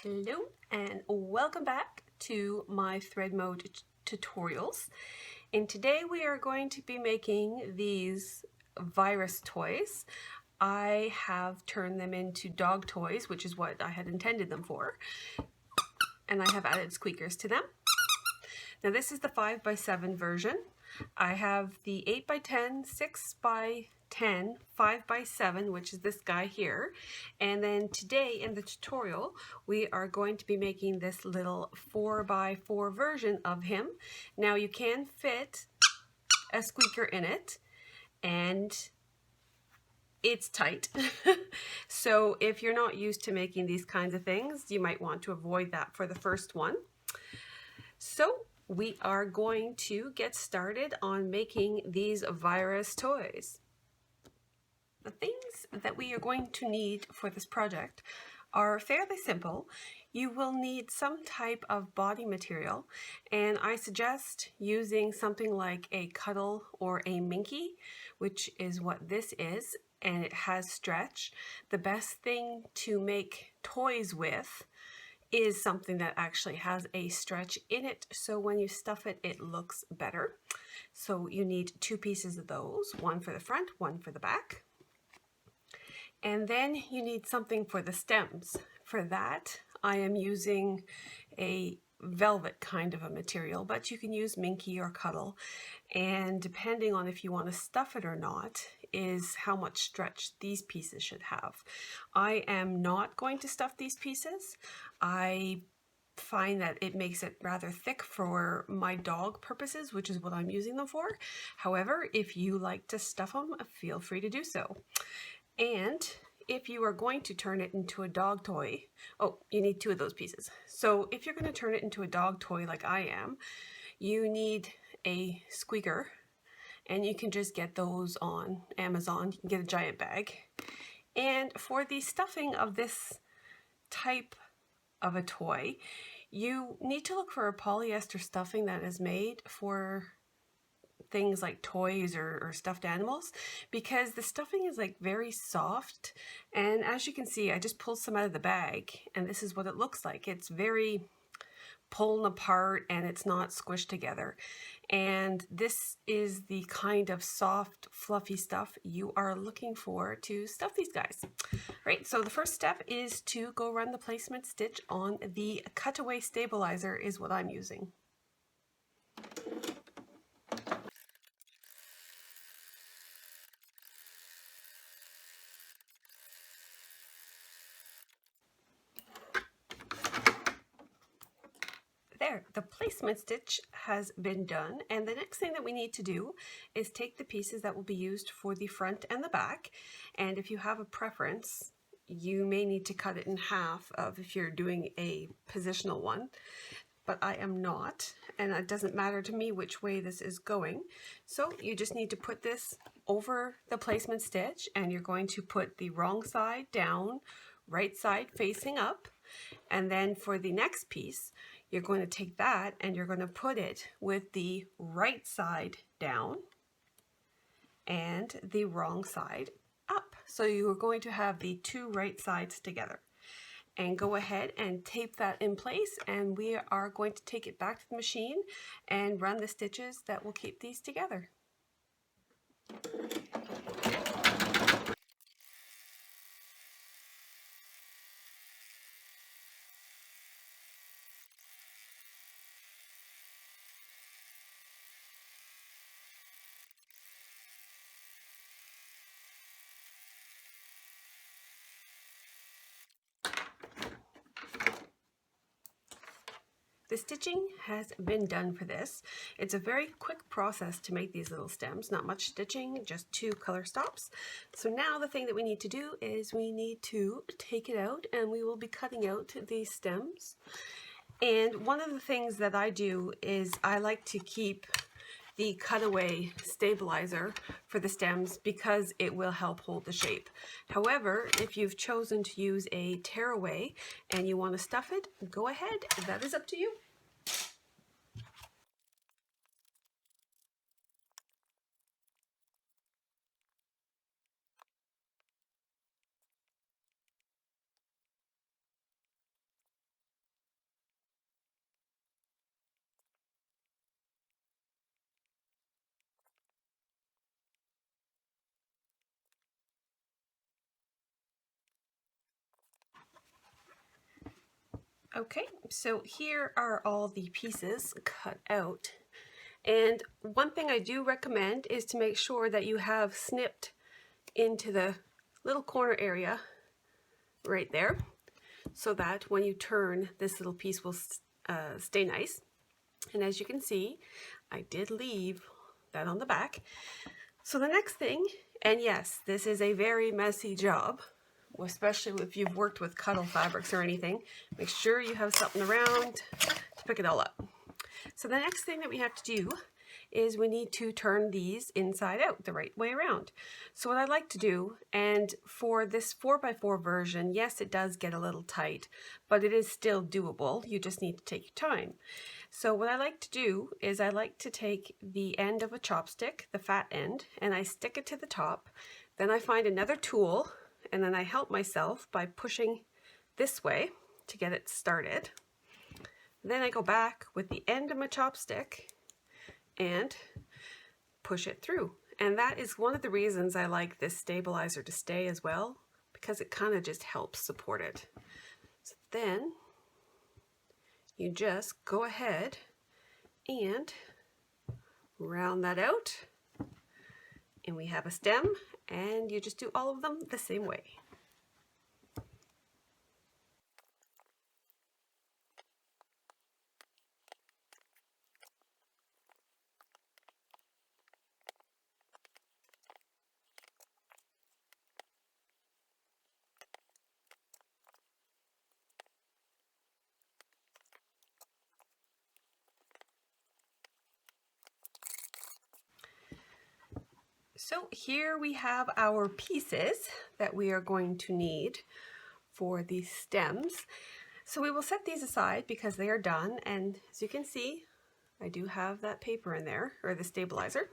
Hello and welcome back to my ThreadMode tutorials. And today we are going to be making these virus toys. I have turned them into dog toys, which is what I had intended them for. And I have added squeakers to them. Now this is the 5x7 version. I have the 8x10, 6x10, 5x7, which is this guy here. And then today in the tutorial, we are going to be making this little 4x4 version of him. Now you can fit a squeaker in it, and it's tight. So if you're not used to making these kinds of things, you might want to avoid that for the first one. So we are going to get started on making these virus toys. The things that we are going to need for this project are fairly simple. You will need some type of body material, and I suggest using something like a cuddle or a minky, which is what this is, and it has stretch. The best thing to make toys with is something that actually has a stretch in it, so when you stuff it, it looks better. So you need two pieces of those, one for the front, one for the back. And then you need something for the stems. For that, I am using a velvet kind of a material, but you can use minky or cuddle. And depending on if you want to stuff it or not is how much stretch these pieces should have. I am not going to stuff these pieces. I find that it makes it rather thick for my dog purposes, which is what I'm using them for. However, if you like to stuff them, feel free to do so. And if you are going to turn it into a dog toy, oh, you need two of those pieces. So if you're going to turn it into a dog toy like I am, you need a squeaker, and you can just get those on Amazon. You can get a giant bag. And for the stuffing of this type of a toy, you need to look for a polyester stuffing that is made for things like toys or stuffed animals, because the stuffing is like very soft. And as you can see, I just pulled some out of the bag, and this is what it looks like. It's very pulling apart and it's not squished together. And this is the kind of soft, fluffy stuff you are looking for to stuff these guys. Right, so the first step is to go run the placement stitch on the cutaway stabilizer is what I'm using. There, the placement stitch has been done, and the next thing that we need to do is take the pieces that will be used for the front and the back, and if you have a preference, you may need to cut it in half if you're doing a positional one, but I am not, and it doesn't matter to me which way this is going. So you just need to put this over the placement stitch, and you're going to put the wrong side down, right side facing up, and then for the next piece, you're going to take that and you're going to put it with the right side down and the wrong side up. So you are going to have the two right sides together. And go ahead and tape that in place, and we are going to take it back to the machine and run the stitches that will keep these together. The stitching has been done for this. It's a very quick process to make these little stems, not much stitching, just two color stops. So now the thing that we need to do is we need to take it out, and we will be cutting out these stems. And one of the things that I do is I like to keep the cutaway stabilizer for the stems because it will help hold the shape. However, if you've chosen to use a tearaway and you want to stuff it, go ahead, that is up to you. Okay, so here are all the pieces cut out. And one thing I do recommend is to make sure that you have snipped into the little corner area right there, so that when you turn, this little piece will stay nice. And as you can see, I did leave that on the back. So the next thing, and yes, this is a very messy job, especially if you've worked with cuddle fabrics or anything, make sure you have something around to pick it all up. So the next thing that we have to do is we need to turn these inside out, the right way around. So what I like to do, and for this 4x4 version, yes, it does get a little tight, but it is still doable. You just need to take your time. So what I like to do is I like to take the end of a chopstick, the fat end, and I stick it to the top. Then I find another tool, and then I help myself by pushing this way to get it started. Then I go back with the end of my chopstick and push it through. And that is one of the reasons I like this stabilizer to stay as well, because it kind of just helps support it. So then you just go ahead and round that out, and we have a stem, and you just do all of them the same way. So here we have our pieces that we are going to need for these stems. So we will set these aside because they are done, and as you can see, I do have that paper in there, or the stabilizer.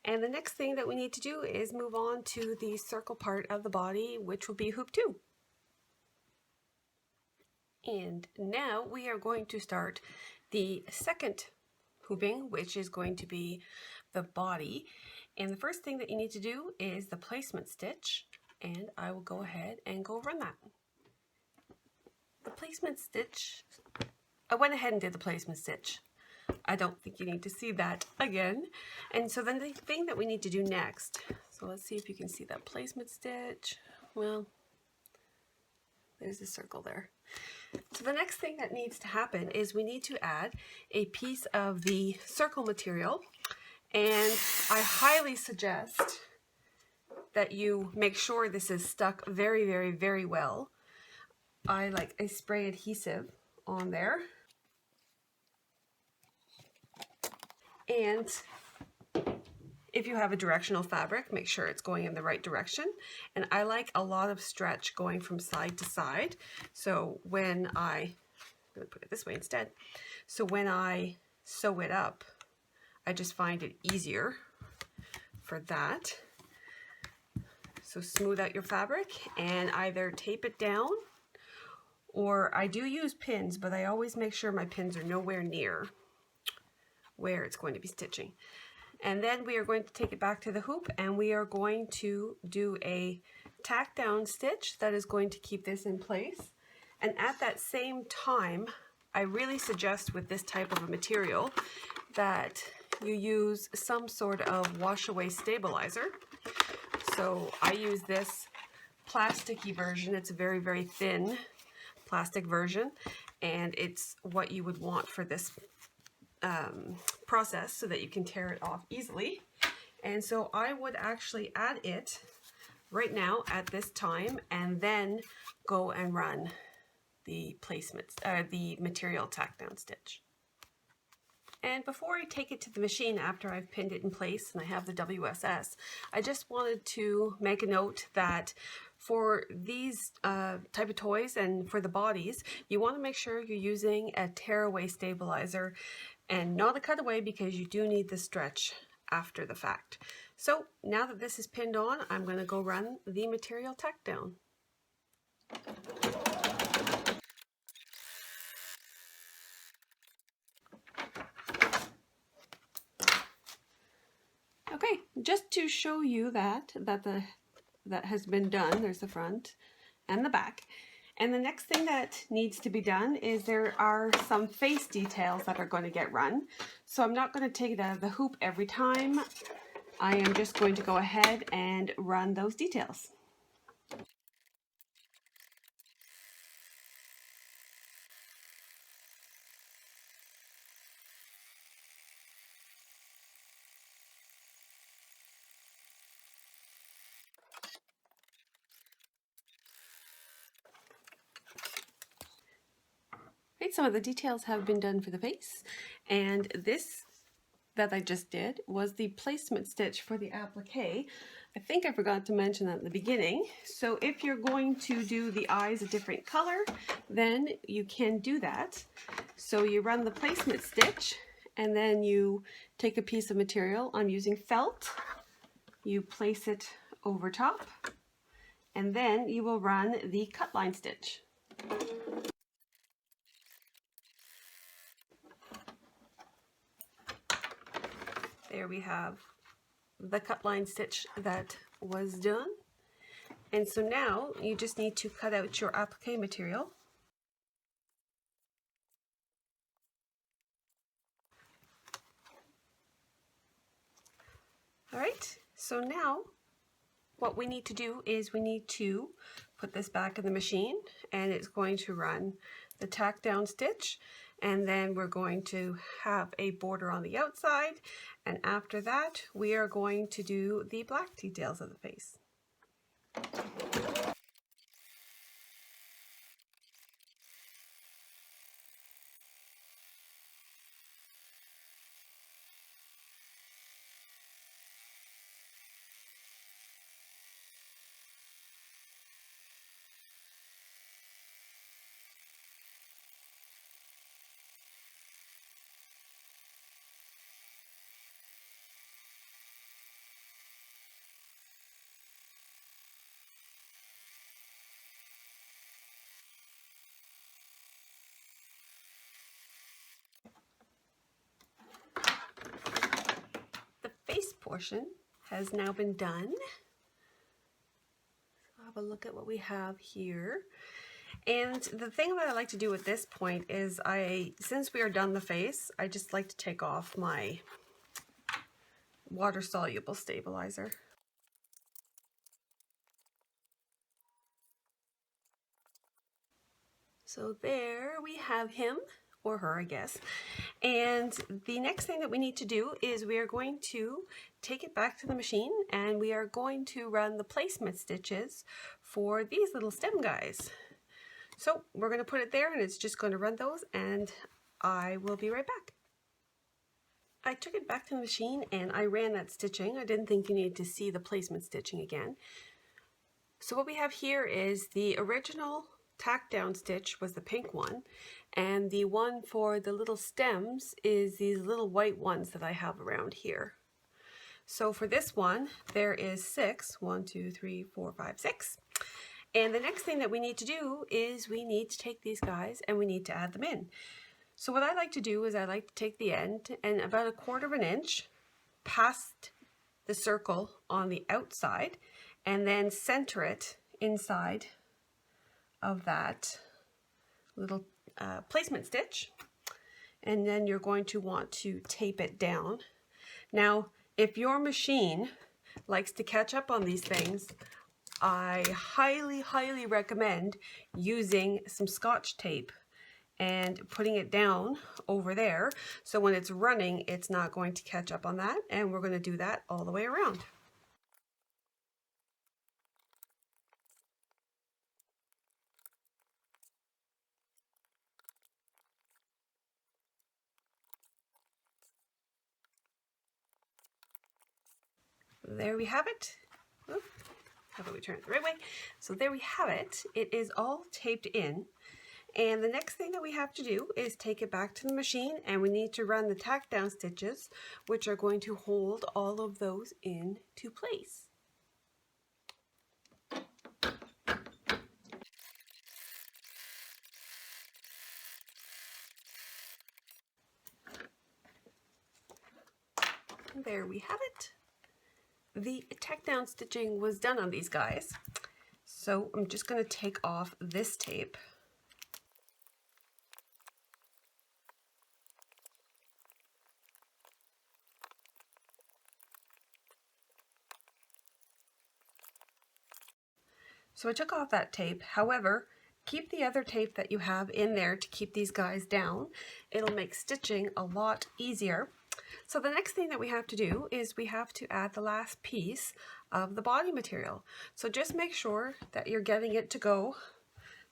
And the next thing that we need to do is move on to the circle part of the body, which will be hoop 2. And now we are going to start the second hooping, which is going to be the body. And the first thing that you need to do is the placement stitch, and I will go ahead and go run that. The placement stitch, I went ahead and did the placement stitch. I don't think you need to see that again. And so then the thing that we need to do next, so let's see if you can see that placement stitch. Well, there's a circle there. So the next thing that needs to happen is we need to add a piece of the circle material, and I highly suggest that you make sure this is stuck very, very, very well. I like a spray adhesive on there. And if you have a directional fabric, make sure it's going in the right direction. And I like a lot of stretch going from side to side. So when I'm going to put it this way instead. So when I sew it up, I just find it easier for that. So smooth out your fabric and either tape it down, or I do use pins, but I always make sure my pins are nowhere near where it's going to be stitching. And then we are going to take it back to the hoop, and we are going to do a tack down stitch that is going to keep this in place. And at that same time, I really suggest with this type of a material that you use some sort of wash away stabilizer. So I use this plasticky version. It's a very, very thin plastic version, and it's what you would want for this process so that you can tear it off easily. And so I would actually add it right now at this time, and then go and run the placements, the material tack down stitch. And before I take it to the machine after I've pinned it in place and I have the WSS, I just wanted to make a note that for these type of toys and for the bodies, you want to make sure you're using a tearaway stabilizer and not a cutaway, because you do need the stretch after the fact. So now that this is pinned on, I'm going to go run the material tack down. Okay, just to show you that has been done, there's the front and the back. And the next thing that needs to be done is there are some face details that are going to get run. So I'm not going to take it out of the hoop every time. I am just going to go ahead and run those details. Right, some of the details have been done for the face, and this that I just did was the placement stitch for the applique. I think I forgot to mention that at the beginning. So if you're going to do the eyes a different color, then you can do that. So you run the placement stitch, and then you take a piece of material. I'm using felt. You place it over top, and then you will run the cut line stitch. There we have the cut line stitch that was done. And so now you just need to cut out your applique material. All right, so now what we need to do is we need to put this back in the machine, and it's going to run the tack down stitch, and then we're going to have a border on the outside, and after that we are going to do the black details of the face. Face portion has now been done. So have a look at what we have here. And the thing that I like to do at this point is since we are done the face, I just like to take off my water soluble stabilizer. So there we have him, or her, I guess. And the next thing that we need to do is we are going to take it back to the machine, and we are going to run the placement stitches for these little stem guys. So we're going to put it there, and it's just going to run those, and I will be right back. I took it back to the machine and I ran that stitching. I didn't think you needed to see the placement stitching again. So what we have here is the original tack down stitch was the pink one, and the one for the little stems is these little white ones that I have around here. So for this one, there is 6. 1, 2, 3, 4, 5, 6. And the next thing that we need to do is we need to take these guys and we need to add them in. So what I like to do is I like to take the end and about 1/4 inch past the circle on the outside, and then center it inside of that little placement stitch, and then you're going to want to tape it down. Now if your machine likes to catch up on these things, I highly recommend using some Scotch tape and putting it down over there, so when it's running it's not going to catch up on that, and we're going to do that all the way around. There we have it. Oop, how about we turn it the right way? So there we have it. It is all taped in. And the next thing that we have to do is take it back to the machine, and we need to run the tack down stitches, which are going to hold all of those into place. There we have it. The tack down stitching was done on these guys. So I'm just going to take off this tape. So I took off that tape. However, keep the other tape that you have in there to keep these guys down. It'll make stitching a lot easier. So the next thing that we have to do is we have to add the last piece of the body material. So just make sure that you're getting it to go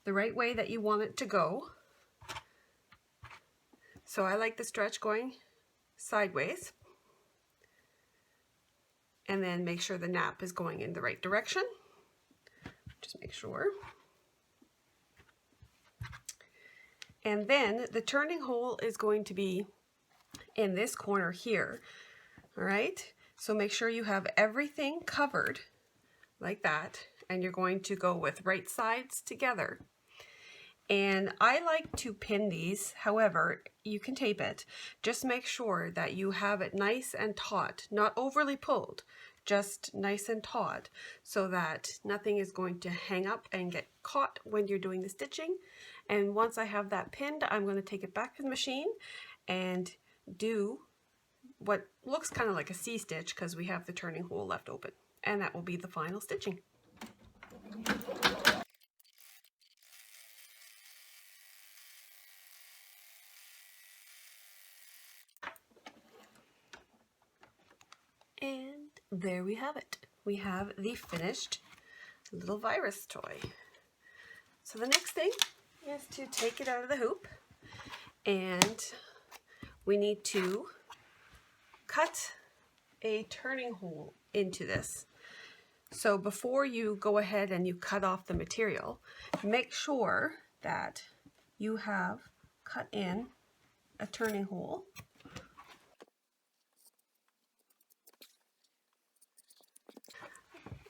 the right way that you want it to go. So I like the stretch going sideways. And then make sure the nap is going in the right direction. Just make sure. And then the turning hole is going to be in this corner here. All right, so make sure you have everything covered like that, and you're going to go with right sides together. And I like to pin these. However, you can tape it. Just make sure that you have it nice and taut, not overly pulled, just nice and taut, so that nothing is going to hang up and get caught when you're doing the stitching. And once I have that pinned, I'm going to take it back to the machine and do what looks kind of like a C-stitch because we have the turning hole left open. And that will be the final stitching. And there we have it. We have the finished little virus toy. So the next thing is to take it out of the hoop, and we need to cut a turning hole into this. So before you go ahead and you cut off the material, make sure that you have cut in a turning hole.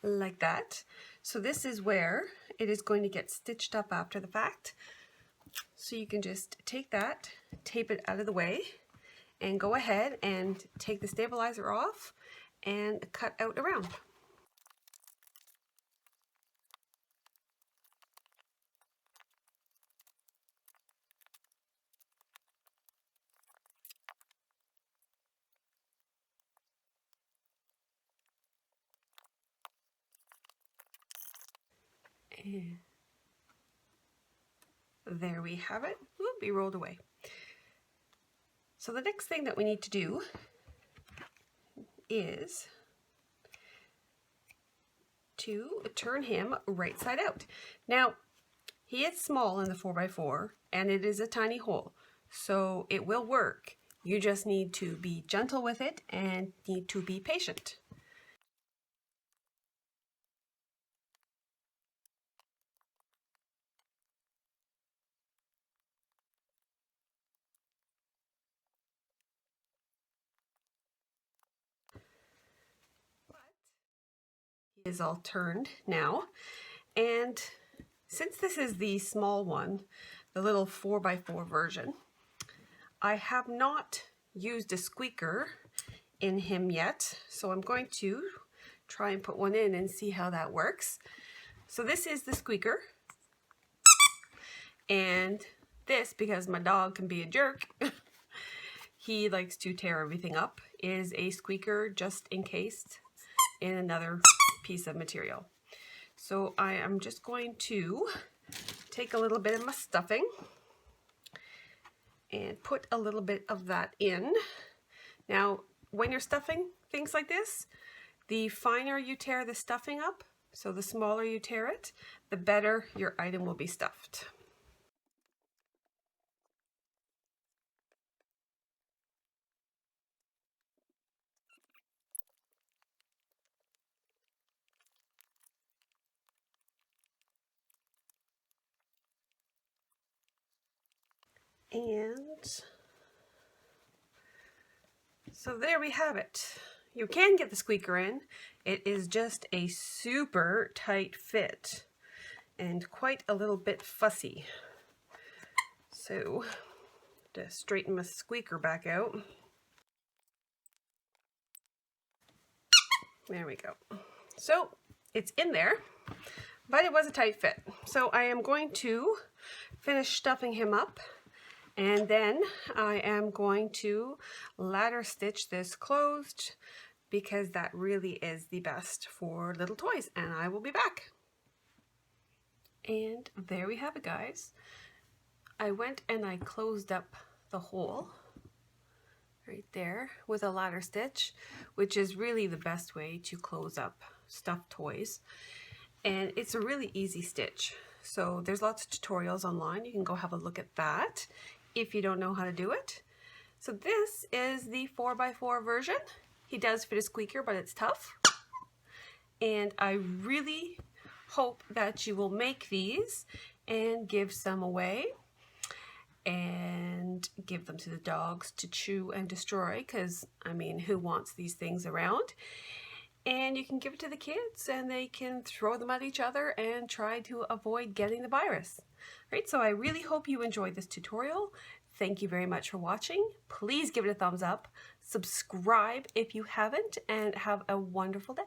Like that. So this is where it is going to get stitched up after the fact. So you can just take that, tape it out of the way, and go ahead and take the stabilizer off and cut out around. And there we have it. Ooh, be rolled away. So the next thing that we need to do is to turn him right side out. Now, he is small in the 4x4 and it is a tiny hole, so it will work. You just need to be gentle with it and need to be patient. He is all turned now, and since this is the small one, the little 4x4 version, I have not used a squeaker in him yet, so I'm going to try and put one in and see how that works. So this is the squeaker, and this, because my dog can be a jerk, he likes to tear everything up, is a squeaker just encased in another piece of material. So I am just going to take a little bit of my stuffing and put a little bit of that in. Now, when you're stuffing things like this, the finer you tear the stuffing up, so the smaller you tear it, the better your item will be stuffed. And so there we have it. You can get the squeaker in. It is just a super tight fit and quite a little bit fussy. So to straighten my squeaker back out. There we go. So it's in there. but it was a tight fit. So I am going to finish stuffing him up, and then I am going to ladder stitch this closed because that really is the best for little toys, and I will be back. And there we have it, guys. I went and I closed up the hole right there with a ladder stitch, which is really the best way to close up stuffed toys. And it's a really easy stitch. So there's lots of tutorials online. You can go have a look at that if you don't know how to do it. So this is the 4x4 version. He does fit a squeaker, but it's tough. And I really hope that you will make these and give some away and give them to the dogs to chew and destroy, because I mean, who wants these things around? And you can give it to the kids and they can throw them at each other and try to avoid getting the virus. Right, so I really hope you enjoyed this tutorial. Thank you very much for watching. Please give it a thumbs up, subscribe if you haven't, and have a wonderful day.